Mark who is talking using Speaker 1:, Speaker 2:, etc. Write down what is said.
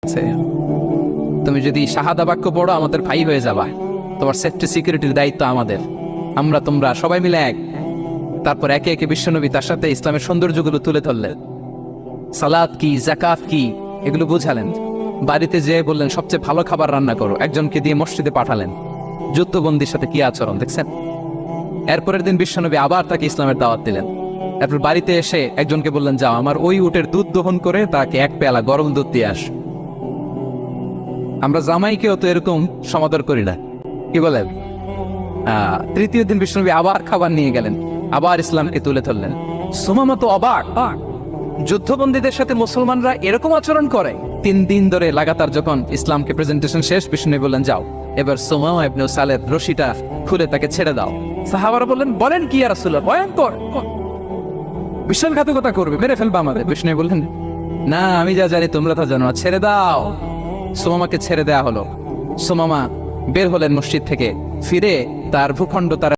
Speaker 1: আছে, তুমি যদি শাহাদা বাক্য পড়ো আমাদের ভাই হয়ে যাবা, তোমার সেফটি সিকিউরিটির দায়িত্ব আমাদের, আমরা তোমরা সবাই মিলে এক। তারপর একে একে বিশ্বনবী তার সাথে ইসলামের সৌন্দর্যগুলো তুলে ধরলেন, সালাত কি, যাকাত কি, এগুলো বুঝালেন। বাড়িতে যেয়ে বললেন সবচেয়ে ভালো খাবার রান্না করো, একজনকে দিয়ে মসজিদে পাঠালেন। যুদ্ধবন্দির সাথে কি আচরণ দেখছেন। এরপরের দিন বিশ্বনবী আবার তাকে ইসলামের দাওয়াত দিলেন। এরপর বাড়িতে এসে একজনকে বললেন, যাও আমার ওই উটের দুধ দহন করে তাকে এক পেয়ালা গরম দুধ দিয়ে আস। আমরা জামাইকেও তো এরকম সমাদর করি না, কি বলেন। তৃতীয় দিন বিশ্বনবী আবার খাবার নিয়ে গেলেন, আবার ইসলামকে তুলে ধরলেন। সুমামা তো অবাক, যুদ্ধবন্দীদের সাথে মুসলমানরা এরকম আচরণ করে। 3 দিন ধরে লাগাতার যখন ইসলামকে প্রেজেন্টেশন শেষ, বিষ্ণু বললেন, যাও এবার সুমামা ইবনে সালের রশিটা খুলে তাকে ছেড়ে দাও। সাহাবারা বললেন, বলেন কি ইয়া রাসূলুল্লাহ, ভয়ঙ্কর, বিশ্বাসঘাতকতা করবে, মেরে ফেলবে আমাদের। বিষ্ণু বললেন, না আমি যা জানি তোমরা তা জানো না, ছেড়ে দাও। সুমামাকে ছেড়ে দেয়া হলো। সুমামা বের হলেন মসজিদ থেকে, ফিরে তার ভূখণ্ড তার